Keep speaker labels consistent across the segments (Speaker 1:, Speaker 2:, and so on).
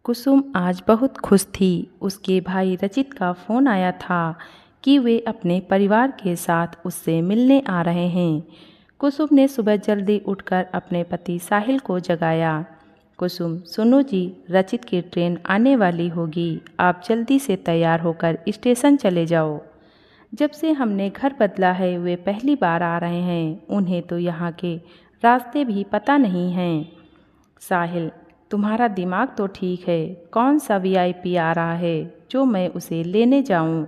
Speaker 1: कुसुम आज बहुत खुश थी। उसके भाई रचित का फ़ोन आया था कि वे अपने परिवार के साथ उससे मिलने आ रहे हैं। कुसुम ने सुबह जल्दी उठकर अपने पति साहिल को जगाया। कुसुम, सुनो जी, रचित की ट्रेन आने वाली होगी, आप जल्दी से तैयार होकर स्टेशन चले जाओ। जब से हमने घर बदला है वे पहली बार आ रहे हैं, उन्हें तो यहाँ के रास्ते भी पता नहीं हैं। साहिल, तुम्हारा दिमाग तो ठीक है, कौन सा वीआईपी आ रहा है जो मैं उसे लेने जाऊं?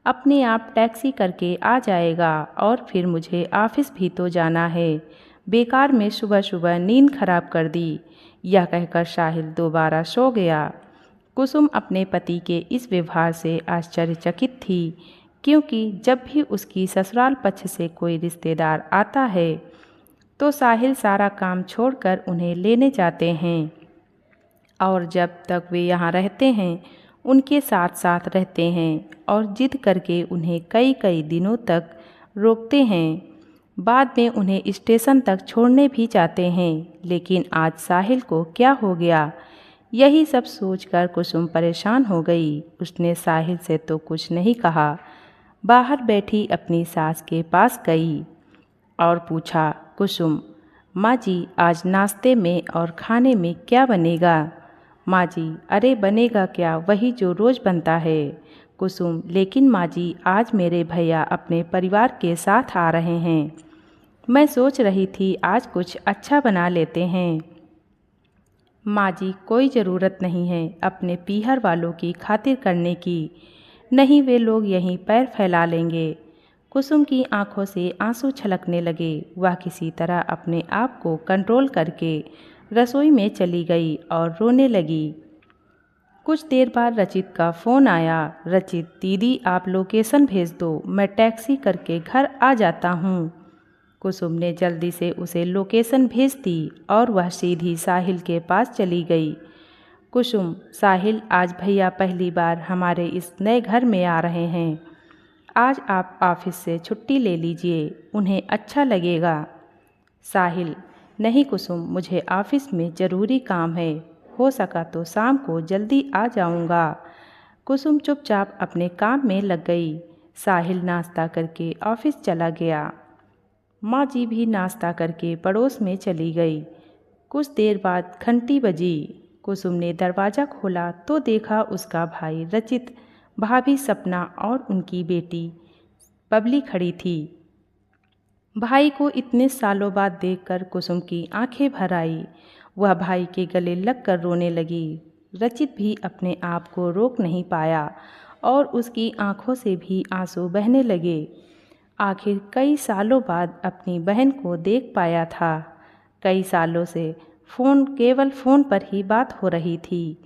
Speaker 1: अपने आप टैक्सी करके आ जाएगा और फिर मुझे ऑफिस भी तो जाना है। बेकार में सुबह सुबह नींद खराब कर दी। यह कहकर साहिल दोबारा सो गया। कुसुम अपने पति के इस व्यवहार से आश्चर्यचकित थी, क्योंकि जब भी उसकी ससुराल पक्ष से कोई रिश्तेदार आता है तो साहिल सारा काम छोड़कर उन्हें लेने जाते हैं और जब तक वे यहाँ रहते हैं उनके साथ साथ रहते हैं और जिद करके उन्हें कई कई दिनों तक रोकते हैं। बाद में उन्हें स्टेशन तक छोड़ने भी जाते हैं। लेकिन आज साहिल को क्या हो गया, यही सब सोचकर कुसुम परेशान हो गई। उसने साहिल से तो कुछ नहीं कहा। बाहर बैठी अपनी सास के पास गई और पूछा, कुसुम, माँ जी आज नाश्ते में और खाने में क्या बनेगा? माँ जी, अरे बनेगा क्या, वही जो रोज़ बनता है। कुसुम, लेकिन माँ जी आज मेरे भैया अपने परिवार के साथ आ रहे हैं, मैं सोच रही थी आज कुछ अच्छा बना लेते हैं। माँ जी, कोई ज़रूरत नहीं है अपने पीहर वालों की खातिर करने की, नहीं वे लोग यहीं पैर फैला लेंगे। कुसुम की आंखों से आंसू छलकने लगे। वह किसी तरह अपने आप को कंट्रोल करके रसोई में चली गई और रोने लगी। कुछ देर बाद रचित का फ़ोन आया। रचित, दीदी आप लोकेशन भेज दो, मैं टैक्सी करके घर आ जाता हूँ। कुसुम ने जल्दी से उसे लोकेशन भेज दी और वह सीधी साहिल के पास चली गई। कुसुम, साहिल, आज भैया पहली बार हमारे इस नए घर में आ रहे हैं। आज आप ऑफिस से छुट्टी ले लीजिए, उन्हें अच्छा लगेगा। साहिल, नहीं कुसुम, मुझे ऑफिस में ज़रूरी काम है, हो सका तो शाम को जल्दी आ जाऊंगा। कुसुम चुपचाप अपने काम में लग गई। साहिल नाश्ता करके ऑफिस चला गया। माँ जी भी नाश्ता करके पड़ोस में चली गई। कुछ देर बाद घंटी बजी। कुसुम ने दरवाज़ा खोला तो देखा उसका भाई रचित, भाभी सपना और उनकी बेटी बबली खड़ी थी। भाई को इतने सालों बाद देखकर कुसुम की आंखें भर आई। वह भाई के गले लगकर रोने लगी। रचित भी अपने आप को रोक नहीं पाया और उसकी आंखों से भी आंसू बहने लगे। आखिर कई सालों बाद अपनी बहन को देख पाया था। कई सालों से केवल फ़ोन पर ही बात हो रही थी।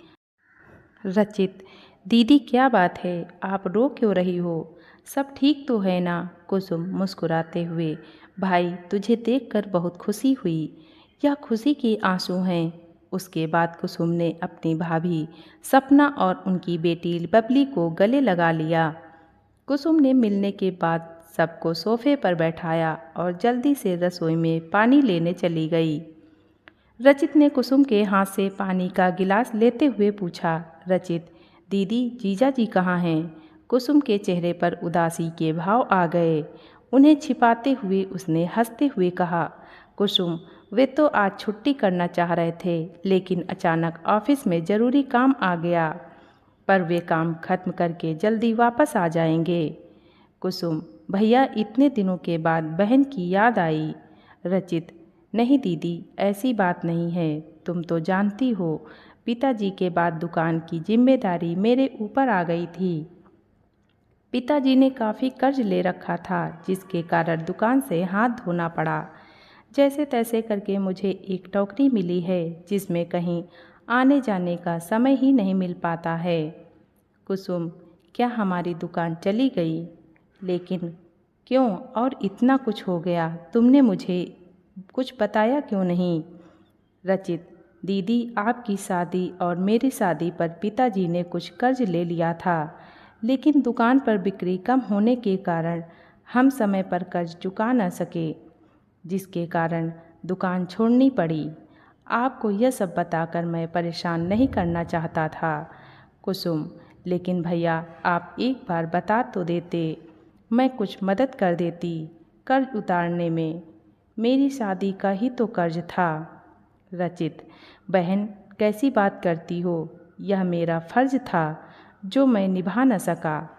Speaker 1: रचित, दीदी क्या बात है, आप रो क्यों रही हो, सब ठीक तो है ना? कुसुम मुस्कुराते हुए, भाई तुझे देखकर बहुत खुशी हुई, यह खुशी के आंसू हैं। उसके बाद कुसुम ने अपनी भाभी सपना और उनकी बेटी बबली को गले लगा लिया। कुसुम ने मिलने के बाद सबको सोफे पर बैठाया और जल्दी से रसोई में पानी लेने चली गई। रचित ने कुसुम के हाथ से पानी का गिलास लेते हुए पूछा, रचित, दीदी जीजा जी कहाँ हैं? कुसुम के चेहरे पर उदासी के भाव आ गए। उन्हें छिपाते हुए उसने हंसते हुए कहा, कुसुम, वे तो आज छुट्टी करना चाह रहे थे, लेकिन अचानक ऑफिस में ज़रूरी काम आ गया, पर वे काम खत्म करके जल्दी वापस आ जाएंगे। कुसुम, भैया इतने दिनों के बाद बहन की याद आई। रचित, नहीं दीदी, ऐसी बात नहीं है, तुम तो जानती हो पिताजी के बाद दुकान की जिम्मेदारी मेरे ऊपर आ गई थी। पिताजी ने काफ़ी कर्ज ले रखा था, जिसके कारण दुकान से हाथ धोना पड़ा। जैसे तैसे करके मुझे एक नौकरी मिली है, जिसमें कहीं आने जाने का समय ही नहीं मिल पाता है। कुसुम, क्या हमारी दुकान चली गई? लेकिन क्यों, और इतना कुछ हो गया, तुमने मुझे कुछ बताया क्यों नहीं? रचित, दीदी आपकी शादी और मेरी शादी पर पिताजी ने कुछ कर्ज ले लिया था, लेकिन दुकान पर बिक्री कम होने के कारण हम समय पर कर्ज चुका न सके, जिसके कारण दुकान छोड़नी पड़ी। आपको यह सब बताकर मैं परेशान नहीं करना चाहता था कुसुम, लेकिन भैया आप एक बार बता तो देते, मैं कुछ मदद कर देती कर्ज उतारने में। मेरी शादी का ही तो कर्ज था। रचित, बहन कैसी बात करती हो, यह मेरा फ़र्ज था जो मैं निभा न सका।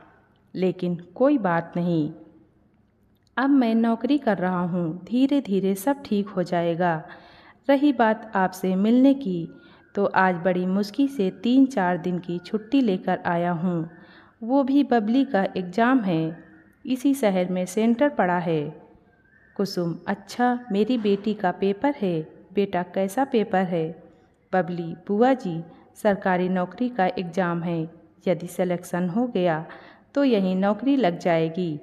Speaker 1: लेकिन कोई बात नहीं, अब मैं नौकरी कर रहा हूँ, धीरे धीरे सब ठीक हो जाएगा। रही बात आपसे मिलने की, तो आज बड़ी मुश्किल से 3-4 दिन की छुट्टी लेकर आया हूँ। वो भी बबली का एग्ज़ाम है, इसी शहर में सेंटर पड़ा है। कुसुम, अच्छा मेरी बेटी का पेपर है, बेटा कैसा पेपर है? बबली, बुआ जी सरकारी नौकरी का एग्ज़ाम है, यदि सिलेक्शन हो गया तो यहीं नौकरी लग जाएगी।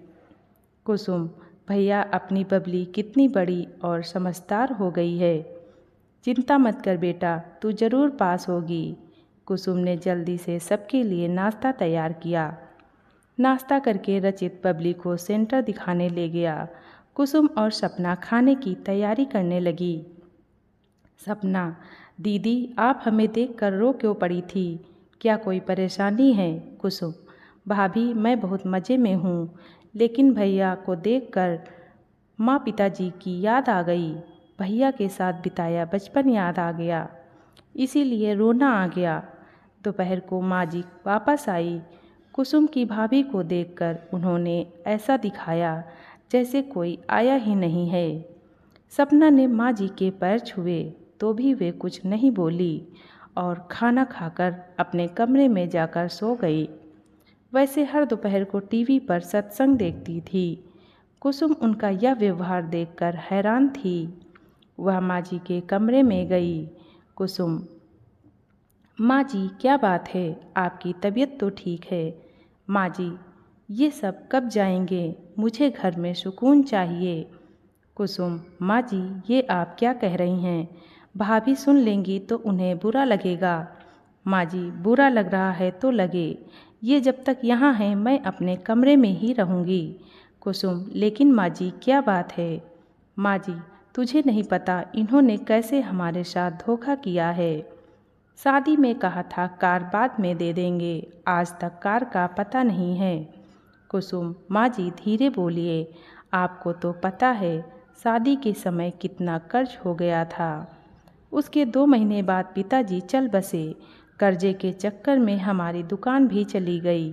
Speaker 1: कुसुम, भैया अपनी बबली कितनी बड़ी और समझदार हो गई है। चिंता मत कर बेटा, तू ज़रूर पास होगी। कुसुम ने जल्दी से सबके लिए नाश्ता तैयार किया। नाश्ता करके रचित बबली को सेंटर दिखाने ले गया। कुसुम और सपना खाने की तैयारी करने लगी। सपना, दीदी आप हमें देखकर रो क्यों पड़ी थी, क्या कोई परेशानी है? कुसुम, भाभी मैं बहुत मज़े में हूँ, लेकिन भैया को देखकर माँ पिताजी की याद आ गई। भैया के साथ बिताया बचपन याद आ गया, इसीलिए रोना आ गया। दोपहर को माँ जी वापस आई। कुसुम की भाभी को देखकर उन्होंने ऐसा दिखाया जैसे कोई आया ही नहीं है। सपना ने माँ जी के पैर छुए तो भी वे कुछ नहीं बोली और खाना खाकर अपने कमरे में जाकर सो गई। वैसे हर दोपहर को टीवी पर सत्संग देखती थी। कुसुम उनका यह व्यवहार देखकर हैरान थी। वह माँ जी के कमरे में गई। कुसुम, माँ जी क्या बात है, आपकी तबीयत तो ठीक है? माँ जी, ये सब कब जाएंगे, मुझे घर में सुकून चाहिए। कुसुम, माँ जी ये आप क्या कह रही हैं, भाभी सुन लेंगी तो उन्हें बुरा लगेगा। माँ जी, बुरा लग रहा है तो लगे, ये जब तक यहाँ हैं मैं अपने कमरे में ही रहूँगी। कुसुम, लेकिन माँ जी क्या बात है? माँ जी, तुझे नहीं पता इन्होंने कैसे हमारे साथ धोखा किया है। शादी में कहा था कार बाद में दे देंगे, आज तक कार का पता नहीं है। कुसुम, माँ जी धीरे बोलिए, आपको तो पता है शादी के समय कितना कर्ज हो गया था। उसके 2 महीने बाद पिताजी चल बसे, कर्जे के चक्कर में हमारी दुकान भी चली गई।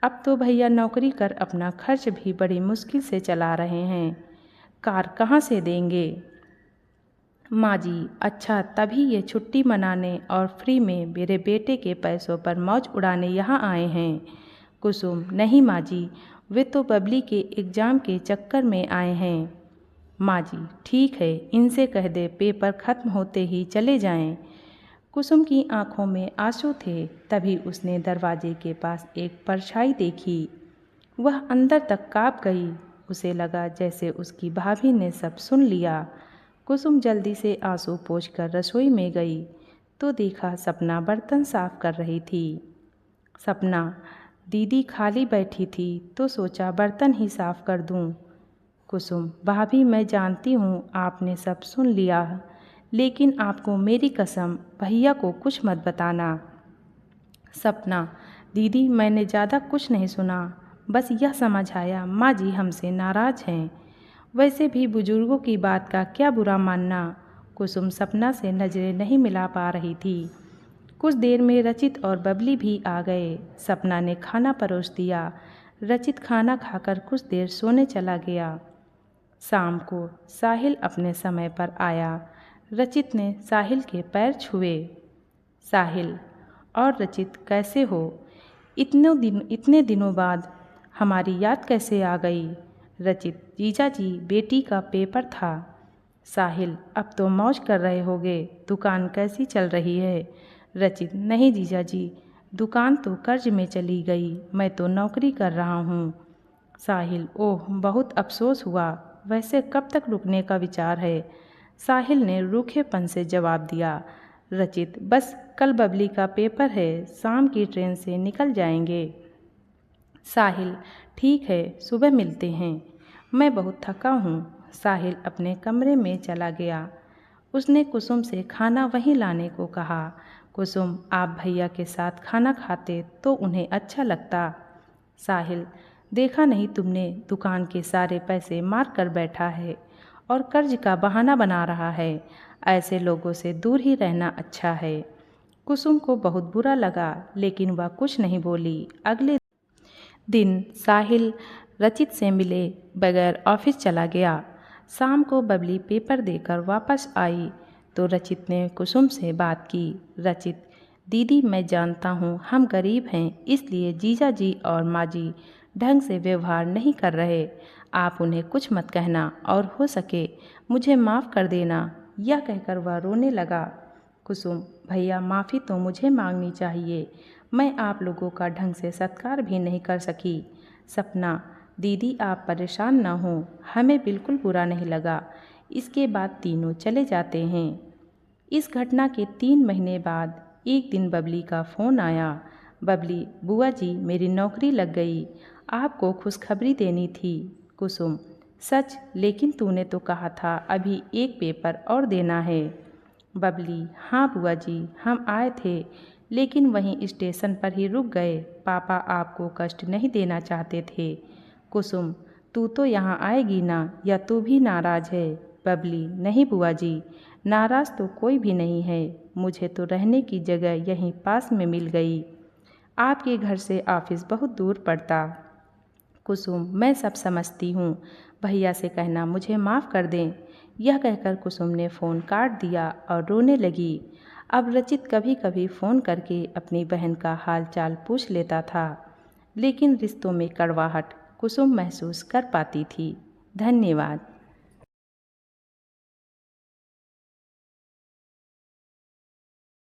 Speaker 1: अब तो भैया नौकरी कर अपना खर्च भी बड़ी मुश्किल से चला रहे हैं, कार कहाँ से देंगे? माँ जी, अच्छा तभी ये छुट्टी मनाने और फ्री में मेरे बेटे के पैसों पर मौज उड़ाने यहाँ आए हैं। कुसुम, नहीं माँ जी, वे तो बबली के एग्ज़ाम के चक्कर में आए हैं। माँ जी, ठीक है, इनसे कह दे पेपर ख़त्म होते ही चले जाएं। कुसुम की आंखों में आंसू थे। तभी उसने दरवाजे के पास एक परछाई देखी। वह अंदर तक काँप गई। उसे लगा जैसे उसकी भाभी ने सब सुन लिया। कुसुम जल्दी से आंसू पोंछकर रसोई में गई तो देखा सपना बर्तन साफ कर रही थी। सपना, दीदी खाली बैठी थी तो सोचा बर्तन ही साफ कर दूं। कुसुम, भाभी मैं जानती हूँ आपने सब सुन लिया, लेकिन आपको मेरी कसम भैया को कुछ मत बताना। सपना, दीदी मैंने ज़्यादा कुछ नहीं सुना, बस यह समझ आया माँ जी हमसे नाराज़ हैं। वैसे भी बुजुर्गों की बात का क्या बुरा मानना। कुसुम सपना से नज़रें नहीं मिला पा रही थी। कुछ देर में रचित और बबली भी आ गए। सपना ने खाना परोस दिया। रचित खाना खाकर कुछ देर सोने चला गया। शाम को साहिल अपने समय पर आया। रचित ने साहिल के पैर छुए। साहिल, और रचित कैसे हो? इतने दिनों बाद हमारी याद कैसे आ गई? रचित, जीजा जी बेटी का पेपर था। साहिल, अब तो मौज कर रहे होगे, दुकान कैसी चल रही है? रचित, नहीं जीजा जी, दुकान तो कर्ज में चली गई, मैं तो नौकरी कर रहा हूँ। साहिल, ओह बहुत अफसोस हुआ, वैसे कब तक रुकने का विचार है? साहिल ने रूखेपन से जवाब दिया। रचित, बस कल बबली का पेपर है, शाम की ट्रेन से निकल जाएंगे। साहिल, ठीक है, सुबह मिलते हैं, मैं बहुत थका हूँ। साहिल अपने कमरे में चला गया। उसने कुसुम से खाना वहीं लाने को कहा। कुसुम, आप भैया के साथ खाना खाते तो उन्हें अच्छा लगता। साहिल, देखा नहीं तुमने, दुकान के सारे पैसे मार कर बैठा है और कर्ज का बहाना बना रहा है। ऐसे लोगों से दूर ही रहना अच्छा है। कुसुम को बहुत बुरा लगा, लेकिन वह कुछ नहीं बोली। अगले दिन साहिल रचित से मिले बगैर ऑफिस चला गया। शाम को बबली पेपर देकर वापस आई तो रचित ने कुसुम से बात की। रचित, दीदी मैं जानता हूँ हम गरीब हैं, इसलिए जीजा जी और माँ जी ढंग से व्यवहार नहीं कर रहे। आप उन्हें कुछ मत कहना और हो सके मुझे माफ़ कर देना। यह कहकर वह रोने लगा। कुसुम, भैया माफ़ी तो मुझे मांगनी चाहिए। मैं आप लोगों का ढंग से सत्कार भी नहीं कर सकी। सपना, दीदी आप परेशान न हों, हमें बिल्कुल बुरा नहीं लगा। इसके बाद तीनों चले जाते हैं। इस घटना के 3 महीने बाद एक दिन बबली का फ़ोन आया। बबली, बुआ जी मेरी नौकरी लग गई, आपको खुशखबरी देनी थी। कुसुम, सच? लेकिन तूने तो कहा था अभी एक पेपर और देना है। बबली, हाँ बुआ जी, हम आए थे लेकिन वहीं स्टेशन पर ही रुक गए। पापा आपको कष्ट नहीं देना चाहते थे। कुसुम, तू तो यहाँ आएगी ना, या तू भी नाराज़ है? बबली, नहीं बुआ जी, नाराज़ तो कोई भी नहीं है। मुझे तो रहने की जगह यहीं पास में मिल गई। आपके घर से ऑफिस बहुत दूर पड़ता। कुसुम, मैं सब समझती हूँ, भैया से कहना मुझे माफ़ कर दें। यह कहकर कुसुम ने फ़ोन काट दिया और रोने लगी। अब रचित कभी कभी फ़ोन करके अपनी बहन का हाल चाल पूछ लेता था, लेकिन रिश्तों में कड़वाहट कुसुम महसूस कर पाती थी। धन्यवाद।